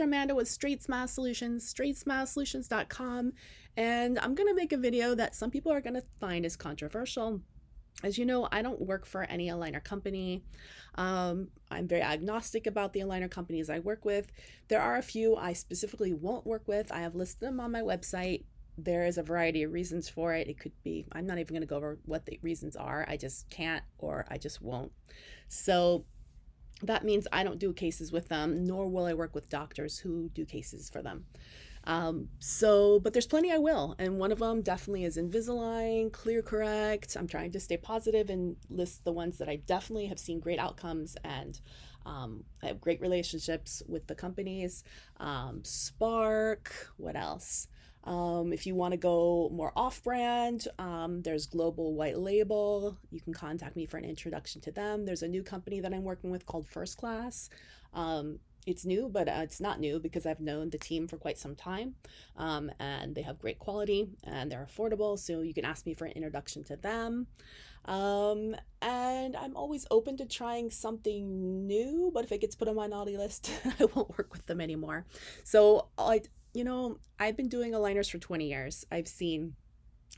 Amanda with Straightsmile Solutions, straightsmilesolutions.com, and I'm going to make a video that some people are going to find is controversial. As you know, I don't work for any aligner company. I'm very agnostic about the aligner companies I work with. There are a few I specifically won't work with. I have listed them on my website. There is a variety of reasons for it. It could be, I'm not even going to go over what the reasons are. I just can't, or I just won't. So that means I don't do cases with them, nor will I work with doctors who do cases for them. But there's plenty I will. And one of them definitely is Invisalign, ClearCorrect. I'm trying to stay positive and list the ones that I definitely have seen great outcomes and I have great relationships with the companies. Spark, what else? If you want to go more off-brand, there's Global White Label. You can contact me for an introduction to them. There's a new company that I'm working with called First Class. It's new, but it's not new because I've known the team for quite some time, and they have great quality and they're affordable. So you can ask me for an introduction to them. And I'm always open to trying something new, but if it gets put on my naughty list, I won't work with them anymore. So I've been doing aligners for 20 years. I've seen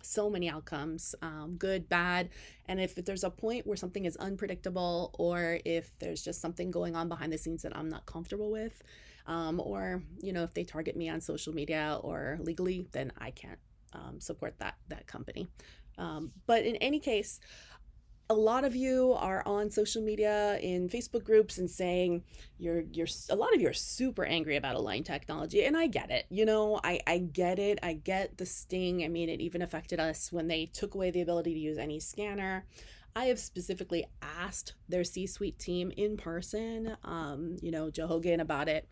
so many outcomes, good, bad. And if there's a point where something is unpredictable, or if there's just something going on behind the scenes that I'm not comfortable with, or, if they target me on social media or legally, then I can't support that company. But in any case, a lot of you are on social media in Facebook groups and saying a lot of you are super angry about Align technology, and I get it. I get it. I get the sting. I mean, it even affected us when they took away the ability to use any scanner. I have specifically asked their C-suite team in person, Joe Hogan, about it.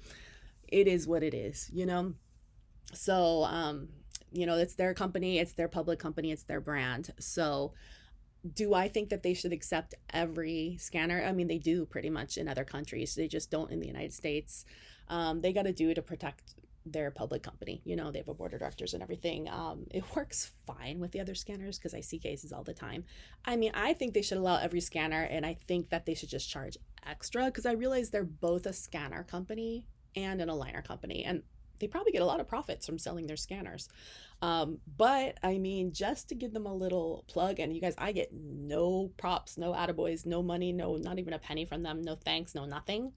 It is what it is, So, it's their company, it's their public company, it's their brand. So do I think that they should accept every scanner? I mean, they do pretty much in other countries. They just don't in the United States. They got to do it to protect their public company. They have a board of directors and everything. It works fine with the other scanners because I see cases all the time. I mean, I think they should allow every scanner, and I think that they should just charge extra because I realize they're both a scanner company and an aligner company, and they probably get a lot of profits from selling their scanners. But I mean, just to give them a little plug, and you guys, I get no props, no attaboys, no money, no, not even a penny from them, no thanks, no nothing.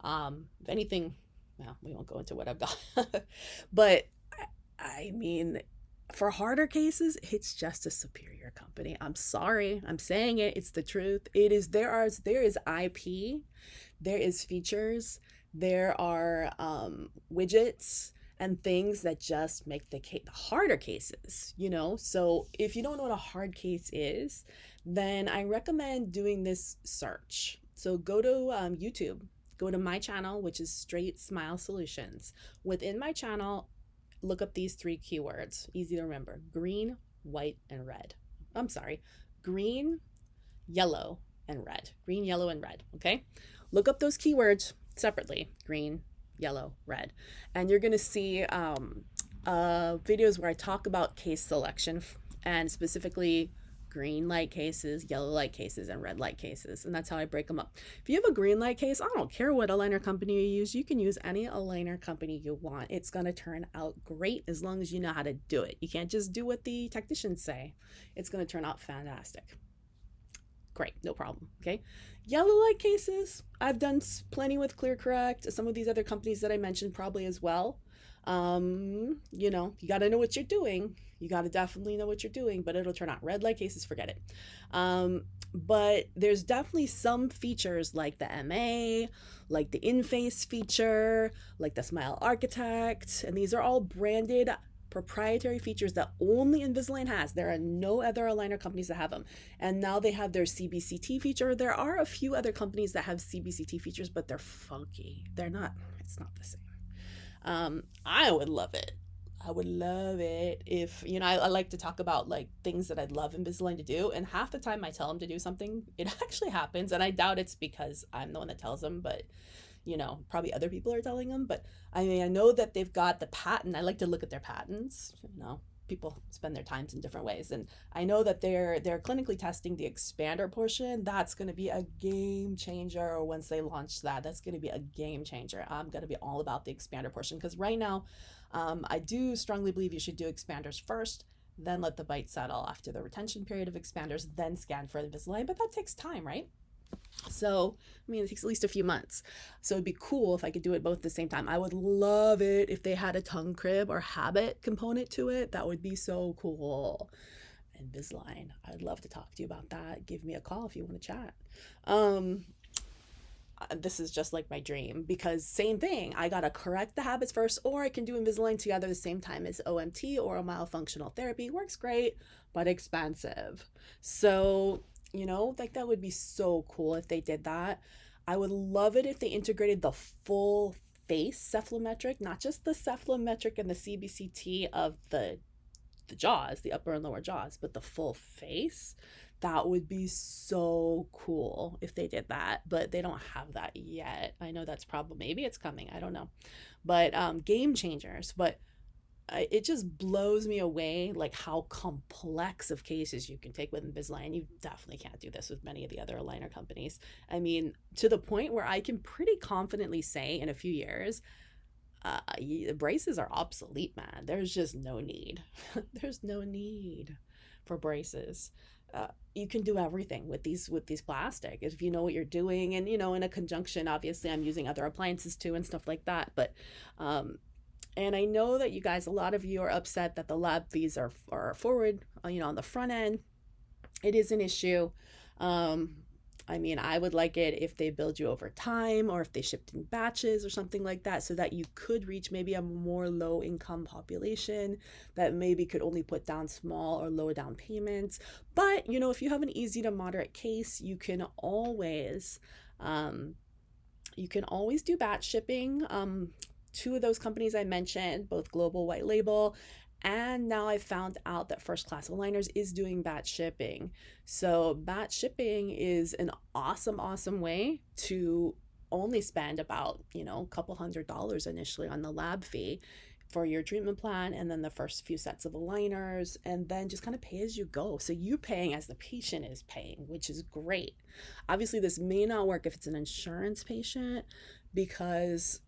If anything, well, we won't go into what I've got. But I mean, for harder cases, it's just a superior company. I'm sorry, I'm saying it, it's the truth. There is IP, there is features, there are widgets and things that just make the harder cases, So if you don't know what a hard case is, then I recommend doing this search. So go to YouTube, go to my channel, which is Straightsmile Solutions. Within my channel, look up these 3 keywords, easy to remember: green, white, and red. I'm sorry, green, yellow, and red. Green, yellow, and red, okay? Look up those keywords separately: green, yellow, red, and you're going to see videos where I talk about case selection, and specifically green light cases, yellow light cases, and red light cases, and that's how I break them up. If you have a green light case, I don't care what aligner company you use. You can use any aligner company you want. It's going to turn out great as long as you know how to do it. You can't just do what the technicians say. It's going to turn out fantastic. Great, no problem. Okay, yellow light cases, I've done plenty with ClearCorrect, some of these other companies that I mentioned probably as well. You got to know what you're doing. You got to definitely know what you're doing, but it'll turn out. Red light cases, forget it. But there's definitely some features like the MA, like the in-face feature, like the Smile Architect, and these are all branded proprietary features that only Invisalign has. There are no other aligner companies that have them. And now they have their CBCT feature. There are a few other companies that have CBCT features, but they're funky. It's not the same. I would love it. I would love it if, I like to talk about like things that I'd love Invisalign to do. And half the time I tell them to do something, it actually happens. And I doubt it's because I'm the one that tells them, but probably other people are telling them. But I mean, I know that they've got the patent. I like to look at their patents, people spend their times in different ways. And I know that they're clinically testing the expander portion. That's going to be a game changer. Once they launch that, that's going to be a game changer. I'm going to be all about the expander portion, because right now, I do strongly believe you should do expanders first, then let the bite settle after the retention period of expanders, then scan for Invisalign. But that takes time, right? So, I mean, it takes at least a few months. So it'd be cool if I could do it both at the same time. I would love it if they had a tongue crib or habit component to it. That would be so cool. Invisalign, I'd love to talk to you about that. Give me a call if you want to chat. Um, this is just like my dream, because same thing, I gotta correct the habits first, or I can do Invisalign together the same time as OMT or a myofunctional therapy. Works great, but expensive. So, like, that would be so cool if they did that. I would love it if they integrated the full face cephalometric, not just the cephalometric and the CBCT of the jaws, the upper and lower jaws, but the full face. That would be so cool if they did that, but they don't have that yet. I know that's probably, maybe it's coming, I don't know. But game changers. But it just blows me away, like, how complex of cases you can take with Invisalign. You definitely can't do this with many of the other aligner companies. I mean, to the point where I can pretty confidently say in a few years, braces are obsolete, man. There's just no need. There's no need for braces. You can do everything with these plastic if you know what you're doing, and in a conjunction, obviously I'm using other appliances too and stuff like that. But and I know that you guys, a lot of you are upset that the lab fees are forward, on the front end. It is an issue. I mean, I would like it if they build you over time, or if they shipped in batches or something like that, so that you could reach maybe a more low income population that maybe could only put down small or low down payments. But, if you have an easy to moderate case, you can always do batch shipping. Two of those companies I mentioned, both global white label, and now I found out that First Class Aligners is doing batch shipping. So batch shipping is an awesome way to only spend about, a couple $100 initially on the lab fee for your treatment plan, and then the first few sets of aligners, and then just kind of pay as you go. So you're paying as the patient is paying, which is great. Obviously, this may not work if it's an insurance patient, because,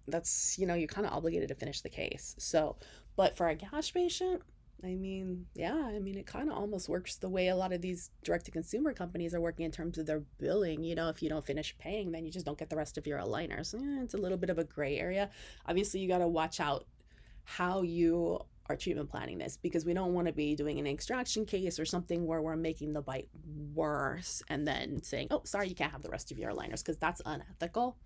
that's, you're kind of obligated to finish the case. So, but for a cash patient, I mean, it kind of almost works the way a lot of these direct-to-consumer companies are working in terms of their billing. If you don't finish paying, then you just don't get the rest of your aligners. It's a little bit of a gray area. Obviously, you got to watch out how you are treatment planning this, because we don't want to be doing an extraction case or something where we're making the bite worse and then saying, oh, sorry, you can't have the rest of your aligners, because that's unethical.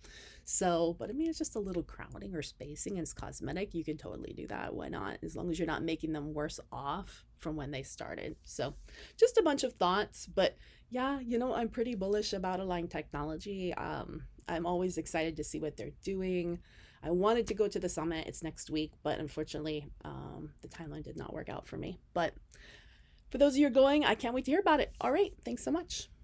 So, but I mean, it's just a little crowding or spacing, and it's cosmetic. You can totally do that. Why not? As long as you're not making them worse off from when they started. So just a bunch of thoughts, but yeah, I'm pretty bullish about Align Technology. I'm always excited to see what they're doing. I wanted to go to the summit. It's next week, but unfortunately, the timeline did not work out for me. But for those of you who are going, I can't wait to hear about it. All right. Thanks so much.